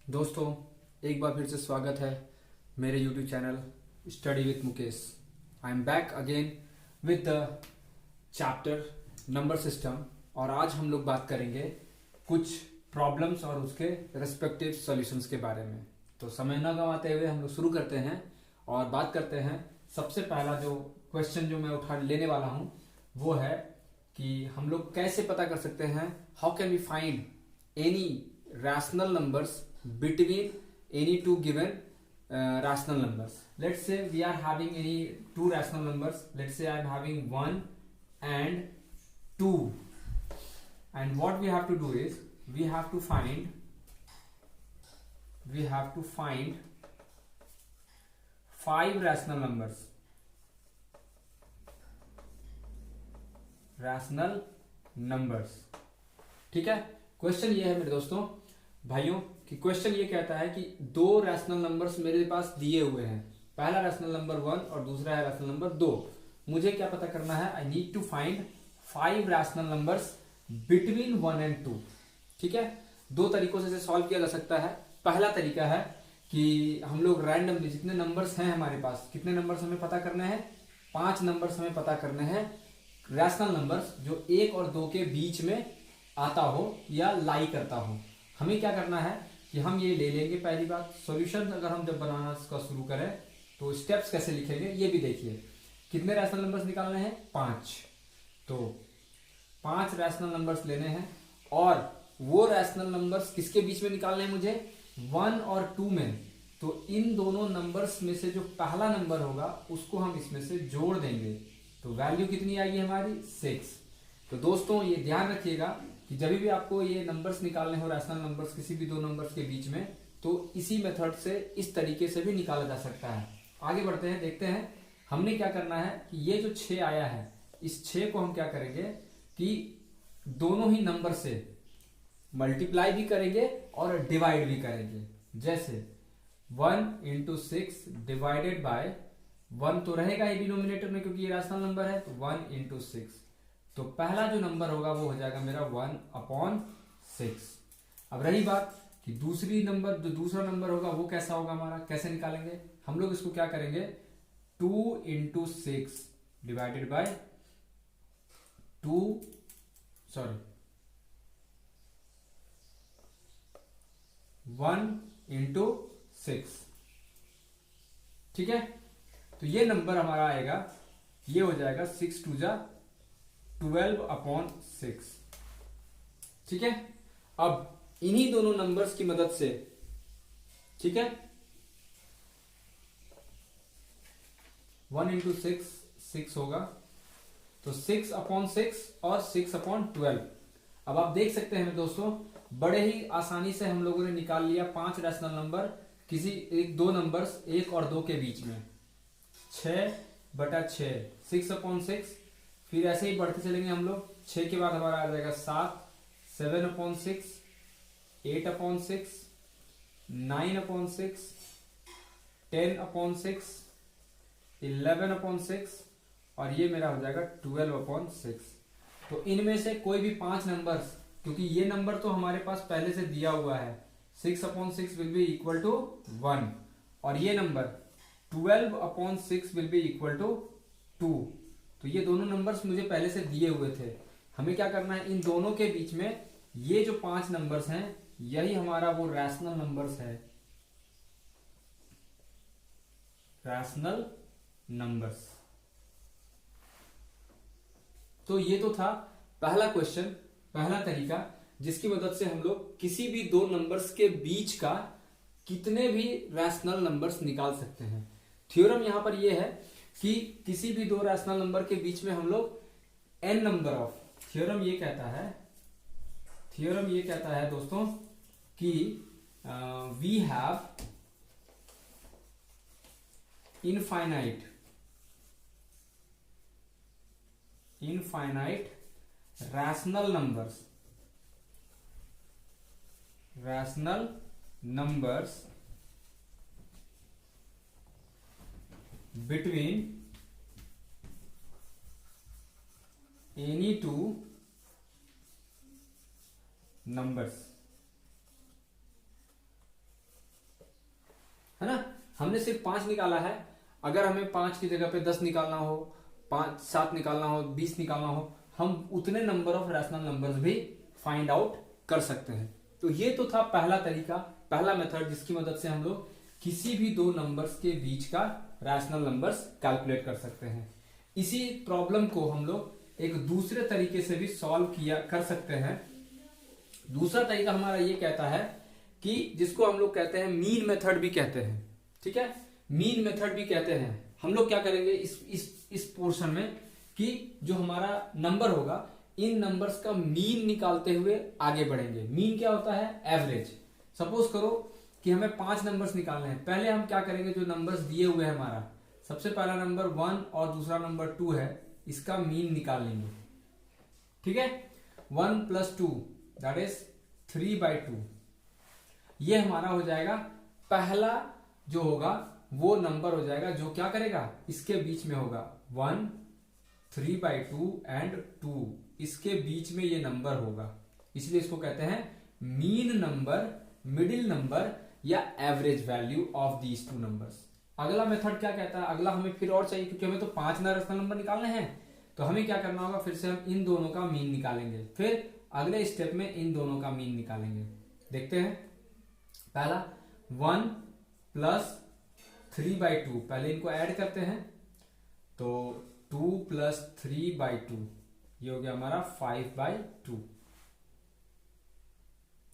दोस्तों, एक बार फिर से स्वागत है मेरे YouTube channel study with Mukesh. I am back again with the chapter number system और आज हम लोग बात करेंगे कुछ प्रॉब्लम्स और उसके रिस्पेक्टिव सॉल्यूशंस के बारे में। तो समय न गंवाते हुए हम लोग शुरू करते हैं और बात करते हैं। सबसे पहला जो क्वेश्चन जो मैं उठा लेने वाला हूं वो है कि हम लोग कैसे पता कर सकते हैं, how can we find any rational numbers between any two given rational numbers. Let's say we are having any two rational numbers. Let's say I am having 1 and 2, and what we have to do is we have to find five rational numbers. ठीक है, question ये है मेरे दोस्तों भाइयों कि question ये कहता है कि दो रैशनल नंबर्स मेरे पास दिए हुए हैं। पहला रैशनल नंबर 1 और दूसरा है रैशनल नंबर 2। मुझे क्या पता करना है, I need to find 5 rational numbers between 1 and 2। ठीक है, दो तरीकों से इसे सॉल्व किया जा सकता है। पहला तरीका है कि हम लोग रैंडमली जितने नंबर्स हैं हमारे पास, कितने नंबर्स हमें पता करने हैं, 5 नंबर्स हमें पता करने हैं रैशनल नंबर्स जो 1 और 2 के बीच में आता हो या लाई करता हो। हमें क्या करना है कि हम ये ले लेंगे। पहली बात, सॉल्यूशन अगर हम जब बनाना का शुरू करें तो स्टेप्स कैसे लिखेंगे ये भी देखिए। कितने रैशनल नंबर्स निकालने हैं, 5। तो 5 रैशनल नंबर्स लेने हैं और वो रैशनल नंबर्स किसके बीच में निकालने हैं मुझे, 1 और 2 में। तो इन दोनों नंबर्स में से जो पहला नंबर होगा उसको हम इसमें से जोड़ देंगे तो वैल्यू कितनी आएगी हमारी, 6। तो दोस्तों ये ध्यान रखिएगा कि जब भी आपको ये नंबर्स निकालने हो, रैशनल नंबर्स किसी भी दो नंबर्स के बीच में, तो इसी मेथड से, इस तरीके से भी निकाला जा सकता है। आगे बढ़ते हैं, देखते हैं हमने क्या करना है कि ये जो 6 आया है, इस 6 को हम क्या करेंगे कि दोनों ही नंबर से मल्टीप्लाई भी करेंगे और डिवाइड भी करेंगे। जैसे 1 into 6 डिवाइडेड बाय 1 तो रहेगा ही डिनोमिनेटर में क्योंकि ये रैशनल नंबर है, तो 1 into 6। तो पहला जो नंबर होगा वो हो जाएगा मेरा 1/6। अब रही बात कि दूसरा नंबर होगा वो कैसा होगा हमारा, कैसे निकालेंगे हम लोग इसको, क्या करेंगे 2 into 6 डिवाइडेड बाय 1 into 6। ठीक है, तो ये नंबर हमारा आएगा, ये हो जाएगा 6 2 जा 12/6। ठीक है, अब इन्हीं दोनों नंबर्स की मदद से, ठीक है, 1 into 6 6 होगा, तो 6/6 और 6/12। अब आप देख सकते हैं दोस्तों, बड़े ही आसानी से हम लोगों ने निकाल लिया 5 रैशनल नंबर किसी दो नंबर्स 1 और 2 के बीच में। 6/6 6/6, फिर ऐसे ही बढ़ते चलेंगे हम लोग। 6 के बाद हमारा आ जाएगा 7 7/6 8/6 9/6 10/6 11/6 और ये मेरा हो जाएगा 12/6। तो इनमें से कोई भी 5 नंबर्स, क्योंकि ये नंबर तो हमारे पास पहले से दिया हुआ है, 6/6 विल बी इक्वल टू 1 और ये number 12/6 will be equal to 2। तो ये दोनों नंबर्स मुझे पहले से दिए हुए थे। हमें क्या करना है, इन दोनों के बीच में ये जो 5 नंबर्स हैं यही हमारा वो रैशनल नंबर्स है, रैशनल नंबर्स। तो ये तो था पहला क्वेश्चन, पहला तरीका जिसकी मदद से हम लोग किसी भी दो नंबर्स के बीच का कितने भी रैशनल नंबर्स निकाल सकते हैं। थ्योरम यहां पर ये है कि किसी भी दो रैशनल नंबर के बीच में हम लोग n नंबर ऑफ, थ्योरम ये कहता है दोस्तों कि we have infinite rational numbers between any two numbers। है ना। हमने सिर्फ 5 निकाला है, अगर हमें 5 की जगह पे 10 निकालना हो, 5 7 निकालना हो, 20 निकालना हो, हम उतने नंबर ऑफ रैशनल नंबर्स भी फाइंड आउट कर सकते हैं। तो ये तो था पहला तरीका, पहला मेथड, जिसकी मदद से हम लोग किसी भी दो नंबर्स के बीच का रैशनल नंबर्स कैलकुलेट कर सकते हैं। इसी प्रॉब्लम को हम लोग एक दूसरे तरीके से भी सॉल्व किया कर सकते हैं। दूसरा तरीका हमारा ये कहता है कि जिसको हम लोग कहते हैं मीन मेथड भी कहते हैं, ठीक है, मीन मेथड भी कहते हैं। हम लोग क्या करेंगे इस पोर्शन में कि जो हमारा नंबर होगा, इन नंबर्स का मीन निकालते हुए आगे बढ़ेंगे। मीन क्या होता है? एवरेज। सपोज करो कि हमें 5 नंबर्स निकालने हैं। पहले हम क्या करेंगे, जो नंबर्स दिए हुए हैं हमारा, सबसे पहला नंबर 1 और दूसरा नंबर 2 है, इसका मीन निकाल लेंगे, ठीक है। 1 + 2 दैट इज 3/2। ये हमारा हो जाएगा पहला जो होगा वो नंबर हो जाएगा जो क्या करेगा, इसके बीच में होगा 1, 3/2 एंड 2, इसके बीच में ये नंबर होगा, इसलिए इसको कहते हैं मीन नंबर, मिडिल नंबर या average value of these two numbers. अगला मेथड क्या कहता है, अगला हमें फिर और चाहिए, क्योंकि हमें तो 5 रैशनल नंबर निकालने हैं, तो हमें क्या करना होगा, फिर से हम इन दोनों का मीन निकालेंगे, फिर अगले स्टेप में इन दोनों का मीन निकालेंगे। देखते हैं, पहला 1 + 3/2, पहले इनको ऐड करते हैं, तो 2 + 3/2 ये हो गया हमारा 5/2,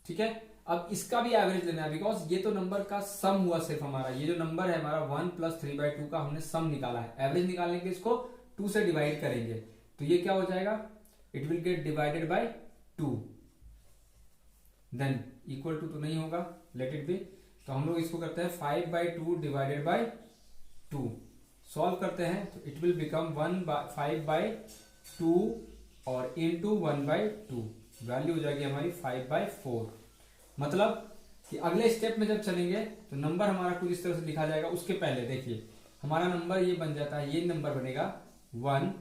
ठीक है। अब इसका भी एवरेज लेना है, बिकॉज ये तो नंबर का सम हुआ सिर्फ हमारा, ये जो नंबर है हमारा 1 + 3/2 का हमने सम निकाला है। एवरेज निकालने के इसको 2 से डिवाइड करेंगे, तो ये क्या हो जाएगा, it will get divided by 2, then equal to तो नहीं होगा, लेट इट बी। तो हम लोग इसको करते हैं 5/2 डिवाइडेड बाय 2, सॉल्व करते हैं, तो इट विल बिकम 5/2 और इंटू 1/2, वैल्यू हो जाएगी हमारी 5/4। मतलब कि अगले स्टेप में जब चलेंगे तो नंबर हमारा कुछ इस तरह से लिखा जाएगा। उसके पहले देखिए हमारा नंबर ये बन जाता है, ये नंबर बनेगा 1,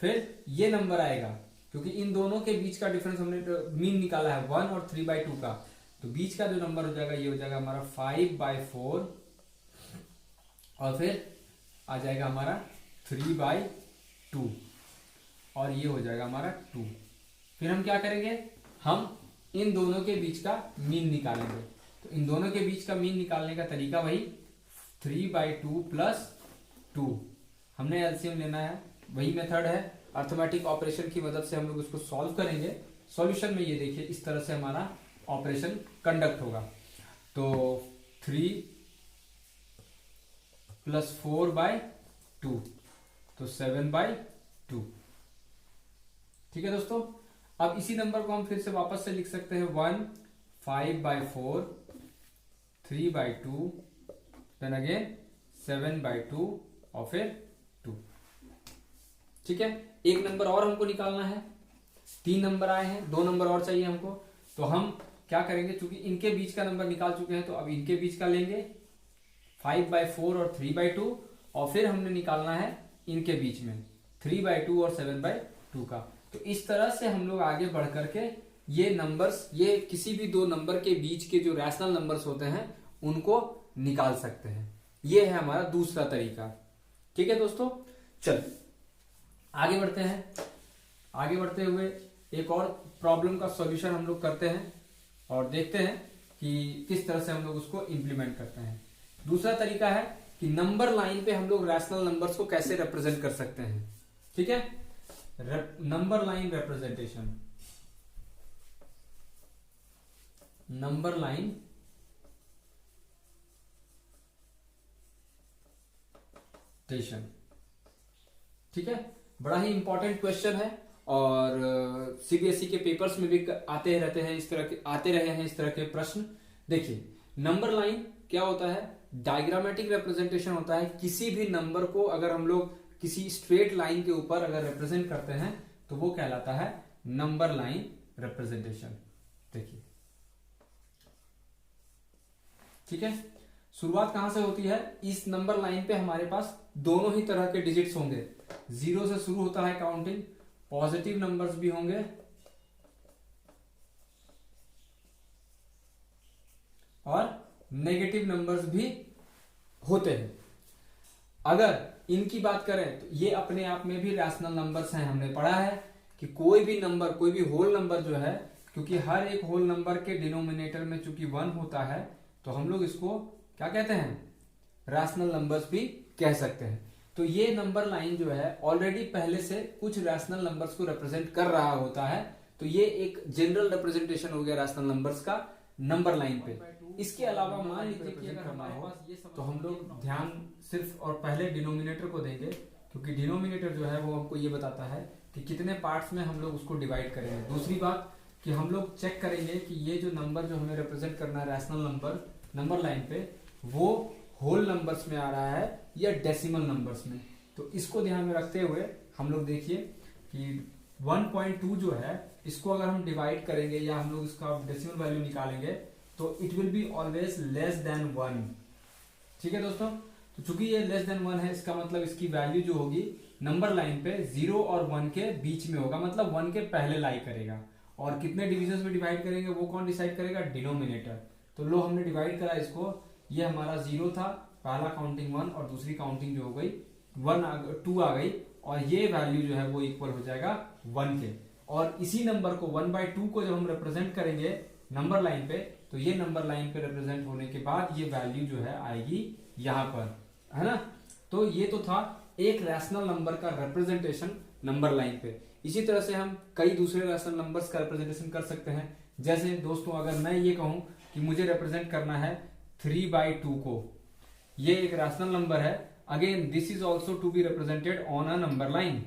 फिर ये नंबर आएगा, क्योंकि इन दोनों के बीच का डिफरेंस हमने मीन निकाला है 1 और 3/2 का, तो बीच का जो नंबर हो जाएगा ये हो जाएगा हमारा 5/4, और फिर आ जाएगा हमारा 3/2, और ये हो जाएगा हमारा 2। फिर हम क्या करेंगे, हम इन दोनों के बीच का मीन निकालेंगे। तो इन दोनों के बीच का मीन निकालने का तरीका वही 3/2 + 2, हमने एलसीएम लेना है, वही मेथड है। अर्थमेटिक ऑपरेशन की मदद से हम लोग उसको सॉल्व करेंगे। सॉल्यूशन में ये देखिए इस तरह से हमारा ऑपरेशन कंडक्ट होगा, तो 3 + 4/2 तो 7/2, ठीक है दोस्तों। अब इसी नंबर को हम फिर से वापस से लिख सकते हैं 1 5/4 3/2 देन अगेन 7/2 और फिर 2, ठीक है। एक नंबर और हमको निकालना है, 3 नंबर आए हैं, 2 नंबर और चाहिए हमको, तो हम क्या करेंगे, चूंकि इनके बीच का नंबर निकाल चुके हैं तो अब इनके बीच का लेंगे 5/4 और 3/2, और फिर हमने निकालना है इनके बीच में 3/2 और 7/2 का। तो इस तरह से हम लोग आगे बढ़ करके ये नंबर्स, ये किसी भी दो नंबर के बीच के जो रैशनल नंबर्स होते हैं उनको निकाल सकते हैं। ये है हमारा दूसरा तरीका, ठीक है दोस्तों। चल आगे बढ़ते हैं। आगे बढ़ते हुए एक और प्रॉब्लम का सॉल्यूशन हम लोग करते हैं और देखते हैं कि किस तरह से हम लोग उसको इंप्लीमेंट करते हैं। दूसरा तरीका है कि नंबर लाइन पे हम लोग रैशनल नंबर्स को कैसे रिप्रेजेंट कर सकते हैं, ठीक है। Number line representation, number line station, ठीक है। बड़ा ही इंपॉर्टेंट क्वेश्चन है और सीबीएसई के पेपर्स में भी आते रहते हैं इस तरह के, आते रहे हैं इस तरह के प्रश्न। देखिए नंबर लाइन क्या होता है, डायग्रामेटिक रिप्रेजेंटेशन होता है। किसी भी नंबर को अगर हम लोग किसी स्ट्रेट लाइन के ऊपर अगर रिप्रेजेंट करते हैं तो वो कहलाता है नंबर लाइन रिप्रेजेंटेशन। देखिए ठीक है, शुरुआत कहां से होती है, इस नंबर लाइन पे हमारे पास दोनों ही तरह के डिजिट्स होंगे। 0 से शुरू होता है काउंटिंग, पॉजिटिव नंबर्स भी होंगे और नेगेटिव नंबर्स भी होते हैं। अगर इनकी बात करें तो ये अपने आप में भी रैशनल नंबर्स हैं। हमने पढ़ा है कि कोई भी नंबर, कोई भी होल नंबर जो है, क्योंकि हर एक होल नंबर के डिनोमिनेटर में चूंकि 1 होता है तो हम लोग इसको क्या कहते हैं, रैशनल नंबर्स भी कह सकते हैं। तो ये नंबर लाइन जो है ऑलरेडी पहले से कुछ रैशनल नंबर्स को रिप्रेजेंट कर रहा होता है, तो ये एक जनरल रिप्रेजेंटेशन हो गया रैशनल नंबर्स का नंबर लाइन पे। इसके अलावा मान लीजिए कि अगर हमारे पास ये तो हम लोग ध्यान सिर्फ और पहले डिनोमिनेटर को देंगे, क्योंकि डिनोमिनेटर जो है वो हमको ये बताता है कि कितने पार्ट्स में हम लोग उसको डिवाइड करेंगे। दूसरी बात कि हम लोग चेक करेंगे कि ये जो नंबर जो हमें रिप्रेजेंट करना है रैशनल नंबर लाइन पे, वो होल नंबर्स में आ रहा है या डेसिमल नंबर्स में। तो इसको ध्यान में रखते हुए हम लोग देखिए कि 1.2 जो है इसको अगर हम डिवाइड करेंगे या हम लोग इसका डेसिमल वैल्यू निकालेंगे तो it will be always less than 1। ठीक है दोस्तों, तो चूंकि ये लेस देन 1 है, इसका मतलब इसकी वैल्यू जो होगी नंबर लाइन पे 0 और 1 के बीच में होगा, मतलब 1 के पहले लाई करेगा। और कितने डिविजन में डिवाइड करेंगे वो कौन डिसाइड करेगा, डिनोमिनेटर। तो लो हमने डिवाइड करा इसको, ये हमारा 0 था, पहला काउंटिंग 1 और दूसरी काउंटिंग जो हो गई 2 आ गई, और ये वैल्यू जो है वो इक्वल हो जाएगा 1 के। और इसी नंबर को 1/2 को जब हम रिप्रेजेंट करेंगे नंबर लाइन पे, तो ये नंबर लाइन पे रिप्रेजेंट होने के बाद ये वैल्यू जो है आएगी यहां पर, है ना। तो ये तो था एक रैशनल नंबर का रिप्रेजेंटेशन नंबर लाइन पे। इसी तरह से हम कई दूसरे रैशनल नंबर्स का रिप्रेजेंटेशन कर सकते हैं। जैसे दोस्तों अगर मैं ये कहूं कि मुझे रिप्रेजेंट करना है 3/2 को, ये एक रैशनल नंबर है। Again this is also to be represented on a number line,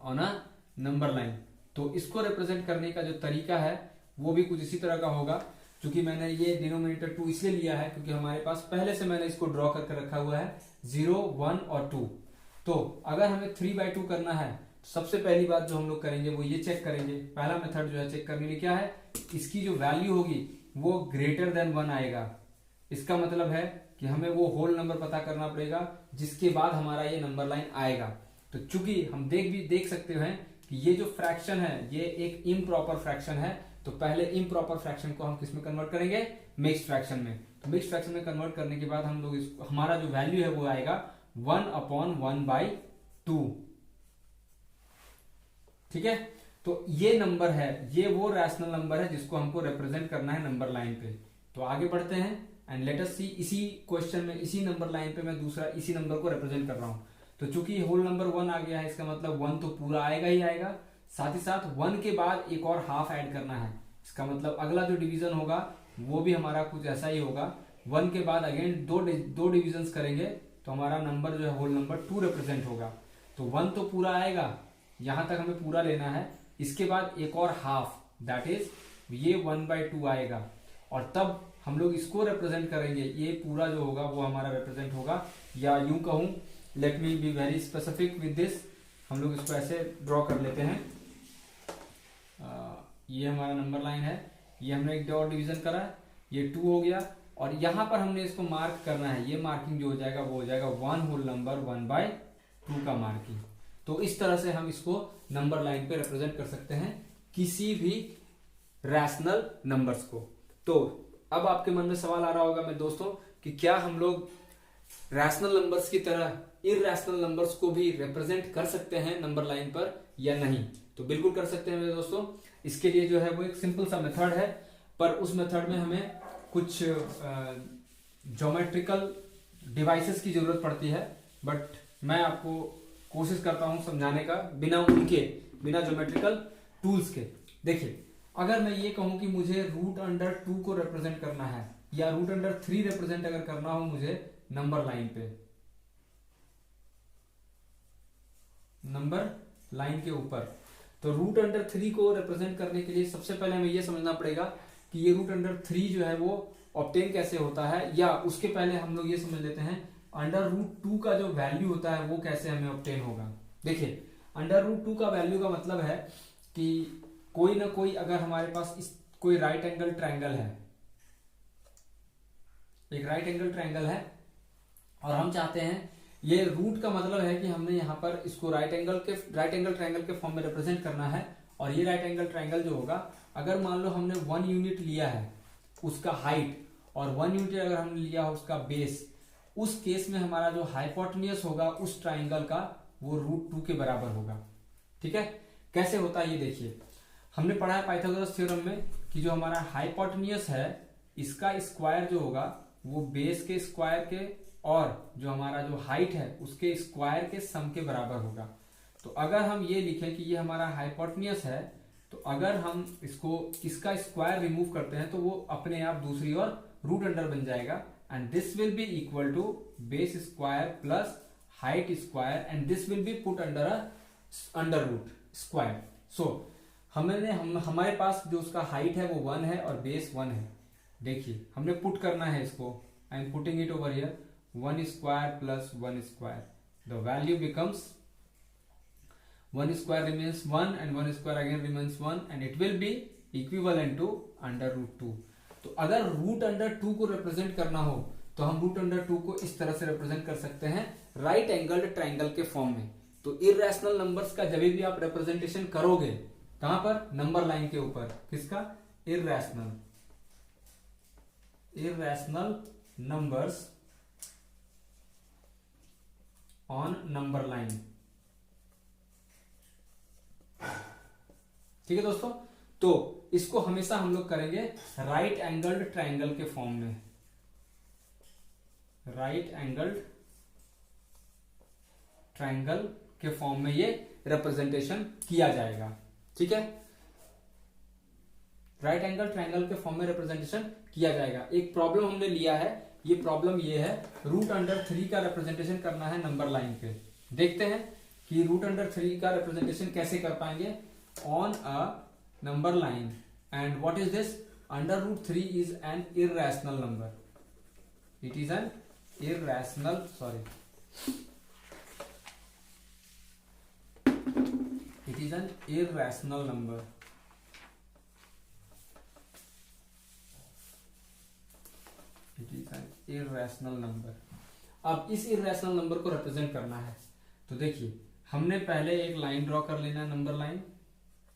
on a number line. तो इसको रिप्रेजेंट करने का जो तरीका है वो भी कुछ इसी तरह का होगा। क्योंकि मैंने ये डिनोमिनेटर 2 इसलिए लिया है क्योंकि हमारे पास पहले से मैंने इसको ड्रॉ करके रखा हुआ है 0, 1 और 2। तो अगर हमें 3/2 करना है तो सबसे पहली बात जो हम लोग करेंगे वो ये चेक करेंगे, पहला मेथड जो है चेक करने के लिए क्या है, इसकी जो वैल्यू होगी वो ग्रेटर देन 1 आएगा। इसका मतलब है कि हमें वो होल नंबर पता करना पड़ेगा जिसके बाद हमारा ये नंबर लाइन आएगा। तो चूंकि हम देख सकते हैं कि ये जो फ्रैक्शन है ये एक इम्प्रॉपर फ्रैक्शन है, तो पहले इम्प्रॉपर फ्रैक्शन को हम किस में कन्वर्ट करेंगे, मिक्स्ड फ्रैक्शन में। तो मिक्स्ड फ्रैक्शन में कन्वर्ट करने के बाद हम लोग हमारा जो वैल्यू है वो आएगा 1/1/2। ठीक है, तो ये नंबर है, ये वो रैशनल नंबर है जिसको हमको रिप्रेजेंट करना है नंबर लाइन पे। तो आगे बढ़ते हैं एंड लेट अस सी, इसी क्वेश्चन में इसी नंबर लाइन पे मैं दूसरा इसी नंबर को रिप्रेजेंट कर रहा हूं। तो चूंकि होल नंबर 1 आ गया है, इसका मतलब 1 तो पूरा आएगा ही आएगा, साथ ही साथ 1 के बाद एक और हाफ ऐड करना है। इसका मतलब अगला जो डिवीजन होगा वो भी हमारा कुछ ऐसा ही होगा। 1 के बाद अगेन दो डिविजन्स करेंगे तो हमारा नंबर जो है होल नंबर 2 रिप्रेजेंट होगा। तो 1 तो पूरा आएगा, यहां तक हमें पूरा लेना है। इसके बाद एक और हाफ, दैट इज ये 1/2 आएगा, और तब हम लोग इसको रिप्रेजेंट करेंगे। ये पूरा जो होगा वो हमारा रिप्रेजेंट होगा, या यूं कहूं, let me be very specific with this, हम लोग इसको ऐसे ड्रॉ कर लेते हैं। ये हमारा नंबर लाइन है, ये हमने एक और डिवीजन करा, ये 2 हो गया, और यहां पर हमने इसको मार्क करना है। ये मार्किंग जो हो जाएगा वो हो जाएगा 1 होल नंबर 1/2 का मार्किंग। तो इस तरह से हम इसको नंबर लाइन पे रिप्रेजेंट कर सकते हैं किसी भी रैशनल नंबर्स को। तो अब आपके मन में सवाल आ रहा होगा मेरे दोस्तों कि क्या हम लोग रैशनल नंबर्स की तरह इरैशनल नंबर्स को भी रिप्रेजेंट कर सकते हैं नंबर लाइन पर या नहीं। तो बिल्कुल कर सकते हैं मेरे दोस्तों। इसके लिए जो है वो एक सिंपल सा मेथड है, पर उस मेथड में हमें कुछ ज्योमेट्रिकल डिवाइसेस की जरूरत पड़ती है, बट मैं आपको कोशिश करता हूं समझाने का बिना ज्योमेट्रिकल टूल्स के। देखिए, अगर मैं ये कहूं कि मुझे √2 को रिप्रेजेंट करना है या √3 रिप्रेजेंट अगर करना हो मुझे नंबर लाइन पे, नंबर लाइन के ऊपर, तो √3 को रिप्रेजेंट करने के लिए सबसे पहले हमें यह समझना पड़ेगा कि ये √3 जो है वो ऑब्टेन कैसे होता है, या उसके पहले हम लोग ये समझ लेते हैं √2 का जो वैल्यू होता है वो कैसे हमें ऑब्टेन होगा। देखिए, √2 का वैल्यू का मतलब है कि कोई ना कोई, अगर हमारे पास कोई राइट एंगल ट्रायंगल है, एक राइट एंगल ट्रायंगल है, और हम चाहते हैं, ये रूट का मतलब है कि हमने यहाँ पर इसको राइट एंगल ट्रायंगल के फॉर्म में रिप्रेजेंट करना है। और ये राइट एंगल ट्रायंगल जो होगा, अगर मान लो हमने 1 यूनिट लिया है उसका हाइट, और 1 यूनिट अगर हमने लिया है उसका बेस, उस केस में हमारा जो हाइपोटेन्यूज होगा उस ट्राइंगल का वो √2 के बराबर होगा। ठीक है, कैसे होता है ये देखिए, हमने पढ़ा है पाइथागोरस थ्योरम में कि जो हमारा हाइपोटेन्यूज है इसका स्क्वायर जो होगा वो बेस के स्क्वायर के और जो हमारा जो हाइट है उसके स्क्वायर के सम के बराबर होगा। तो अगर हम ये लिखें कि ये हमारा हाइपोटेन्यूज है, तो अगर हम इसका स्क्वायर रिमूव करते हैं तो वो अपने आप दूसरी ओर रूट अंडर बन जाएगा, and this will be equal to base square plus height square, and this will be put under root square. So हमारे पास जो उसका हाइट है वो 1 है और बेस 1 है। देखिए हमने पुट करना है इसको, I am putting it over here, 1 square plus 1 square, the value becomes 1 square remains 1 and 1 square again remains 1 and it will be equivalent to under root 2। तो अगर रूट अंडर 2 को रिप्रेजेंट करना हो तो हम रूट अंडर 2 को इस तरह से रिप्रेजेंट कर सकते हैं राइट एंगल्ड ट्राइंगल के फॉर्म में। तो इररेशनल नंबर्स का जब भी आप रिप्रेजेंटेशन करोगे कहां पर, नंबर लाइन के ऊपर, किसका, irrational numbers on number line. ठीक है दोस्तों, तो इसको हमेशा हम लोग करेंगे राइट एंगल्ड ट्राइंगल के फॉर्म में, राइट एंगल्ड ट्राइंगल के फॉर्म में ये रिप्रेजेंटेशन किया जाएगा। ठीक है, राइट एंगल ट्राइंगल के फॉर्म में रिप्रेजेंटेशन किया जाएगा। एक प्रॉब्लम हमने लिया है, ये प्रॉब्लम ये है √3 का रिप्रेजेंटेशन करना है नंबर लाइन पे। देखते हैं कि √3 का रिप्रेजेंटेशन कैसे कर पाएंगे on a number line, and what is this, √3 is an irrational number, it is an irrational, sorry, it is an irrational number, it is an irrational number। अब इस irrational number को रिप्रेजेंट करना है तो देखिए हमने पहले एक लाइन ड्रॉ कर लेना है, नंबर लाइन।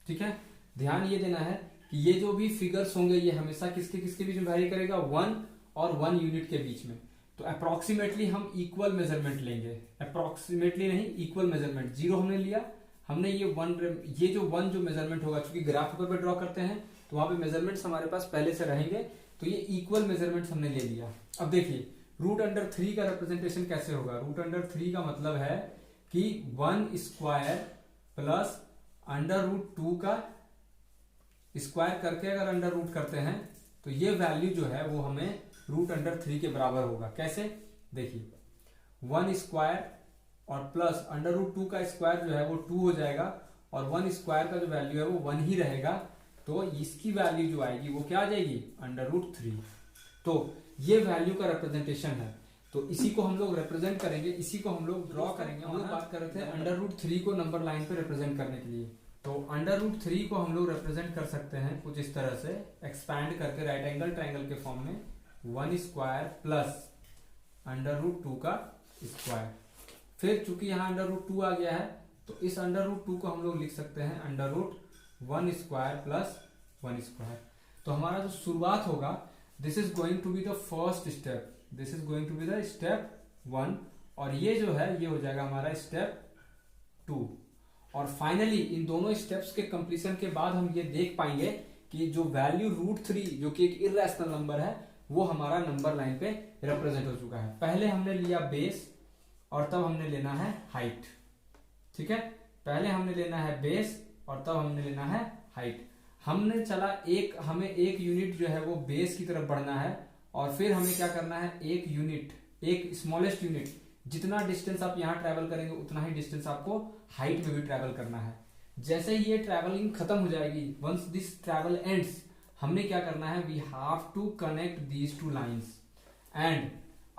ठीक है, ध्यान ये देना है कि ये जो भी फिगर्स होंगे ये हमेशा किसके किसके बीच में वैरी करेगा, 1 और 1 यूनिट के बीच में। तो अप्रोक्सीमेटली हम इक्वल मेजरमेंट लेंगे, अप्रोक्सीमेटली नहीं, इक्वल मेजरमेंट। 0 हमने लिया, हमने ये 1 जो मेजरमेंट होगा, चूंकि ग्राफ पेपर पे ड्रॉ करते हैं तो वहां पे मेजरमेंट्स हमारे पास पहले से रहेंगे, तो ये इक्वल मेजरमेंट्स हमने ले लिया। अब देखिए √3 का रिप्रेजेंटेशन कैसे होगा। √3 का मतलब है कि 1 स्क्वायर प्लस √2 का स्क्वायर करके अगर अंडर रूट करते हैं तो ये वैल्यू जो है वो हमें √3 के बराबर होगा। कैसे, देखिए 1 स्क्वायर और प्लस √2 का स्क्वायर जो है वो 2 हो जाएगा, और 1 स्क्वायर का जो वैल्यू है वो 1 ही रहेगा, तो इसकी वैल्यू जो आएगी वो क्या आ जाएगी, √3। तो ये वैल्यू का रिप्रेजेंटेशन है, तो इसी को हम लोग रिप्रेजेंट करेंगे, इसी को हम लोग ड्रॉ करेंगे। हम लोग बात कर रहे थे √3 को नंबर लाइन पे रिप्रेजेंट करने के लिए, तो √3 को हम लोग रिप्रेजेंट कर सकते हैं कुछ इस तरह से, एक्सपैंड करके राइट एंगल ट्राइंगल के फॉर्म में, 1 स्क्वायर प्लस √2 का स्क्वायर। फिर चूंकि यहाँ √2 आ गया है तो इस √2 को हम लोग लिख सकते हैं √1 स्क्वायर प्लस 1 स्क्वायर। तो हमारा जो शुरुआत होगा, this is going to be the first step, this is going to be the step 1, और ये जो है ये हो जाएगा हमारा स्टेप 2। और फाइनली इन दोनों स्टेप्स के कंप्लीशन के बाद हम ये देख पाएंगे कि जो वैल्यू √3 जो कि एक इररेशनल नंबर है वो हमारा नंबर लाइन पे रिप्रेजेंट हो चुका है। पहले हमने लिया बेस और तब हमने लेना है हाइट। ठीक है, पहले हमने लेना है बेस और तब हमने लेना है हाइट। हमने चला हमें एक यूनिट जो है वो बेस की तरफ बढ़ना है, और फिर हमें क्या करना है, एक यूनिट, एक स्मॉलेस्ट यूनिट, जितना डिस्टेंस आप यहाँ ट्रेवल करेंगे उतना ही डिस्टेंस आपको हाइट में भी ट्रेवल करना है। जैसे ही ये ट्रेवलिंग खत्म हो जाएगी, वंस दिस ट्रेवल एंड्स, हमने क्या करना है, we have to connect these 2 lines, and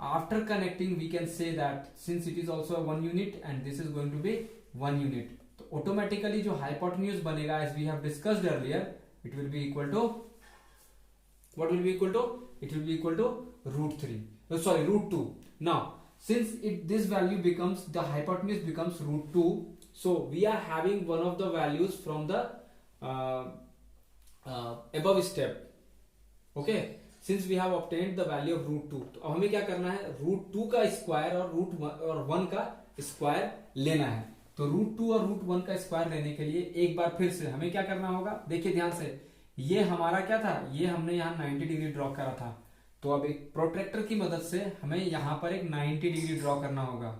after connecting we can say that since it is also 1 unit and this is going to be 1 unit, तो ऑटोमेटिकली जो hypotenuse बनेगा as we have discussed earlier, it will be equal to, what will be equal to, it will be equal to √2. Now since this value becomes, the hypotenuse becomes √2, so we are having one of the values from the above step. Okay, since we have obtained the value of root 2, तो अब हमें क्या करना है, root 2 का square और root 1 का square लेना है। तो रूट 2 और रूट 1 का स्क्वायर लेने के लिए एक बार फिर से हमें क्या करना होगा, देखिए ध्यान से, ये हमारा क्या था, ये हमने यहाँ 90 डिग्री ड्रॉ करा था। तो अब एक प्रोट्रैक्टर की मदद से हमें यहां पर एक 90 डिग्री ड्रॉ करना होगा।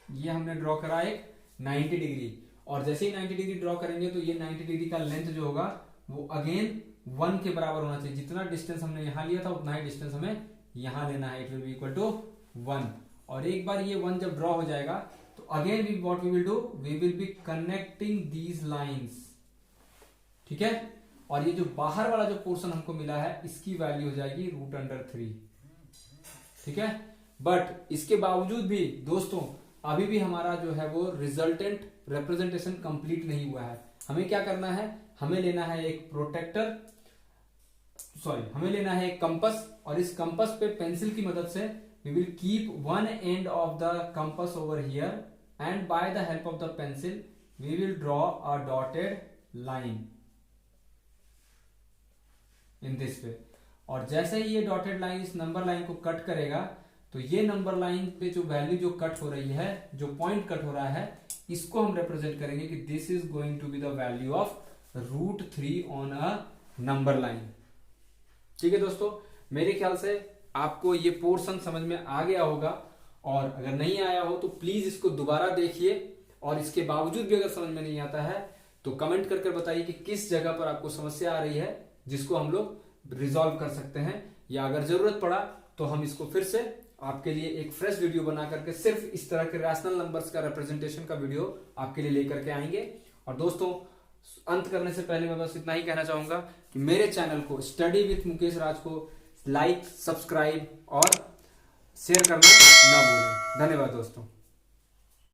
ये हमने ड्रॉ करा एक 90 डिग्री, और जैसे ही 90 डिग्री ड्रॉ करेंगे तो ये 90 डिग्री का लेंथ जो होगा वो अगेन 1 के बराबर होना चाहिए। जितना डिस्टेंस हमने यहां लिया था उतना ही डिस्टेंस हमें यहां लेना है। It will be equal to 1। और एक बार ये 1 जब ड्रॉ हो जाएगा तो again we what we will do, we will be connecting these lines, ठीक है। और ये जो बाहर वाला जो पोर्शन हमको मिला है इसकी वैल्यू हो जाएगी √3, ठीक है। बट इसके बावजूद भी दोस्तों अभी भी हमारा जो है वो रिजल्टेंट रिप्रेजेंटेशन कंप्लीट नहीं हुआ है। हमें क्या करना है, हमें लेना है एक प्रोटेक्टर, हमें लेना है एक कंपस, और इस कंपस पे पेंसिल की मदद से we will keep one end of the compass over here, and by the help of the pencil we will draw a dotted line in this way. और जैसे ही ये डॉटेड लाइन इस नंबर लाइन को cut करेगा तो ये number line पे जो वैल्यू जो कट हो रही है, जो पॉइंट कट हो रहा है, इसको हम रिप्रेजेंट करेंगे कि this is going to be the value of √3 on a number line. ठीक है दोस्तों, मेरे ख्याल से आपको ये पोर्शन समझ में आ गया होगा, और अगर नहीं आया हो तो प्लीज इसको दोबारा देखिए, और इसके बावजूद भी अगर समझ में नहीं आता है तो कमेंट करके बताइए कि किस जगह पर आपको समस्या आ रही है जिसको हम लोग रिजॉल्व कर सकते हैं, या अगर जरूरत पड़ा तो हम इसको फिर से आपके लिए एक फ्रेश वीडियो बना करके सिर्फ इस तरह के रैशनल नंबर्स का रिप्रेजेंटेशन का वीडियो आपके लिए लेकर के आएंगे। और दोस्तों अंत करने से पहले मैं बस इतना ही कहना चाहूंगा कि मेरे चैनल को स्टडी विथ मुकेश राज को लाइक, सब्सक्राइब और शेयर करना ना भूलें। धन्यवाद दोस्तों।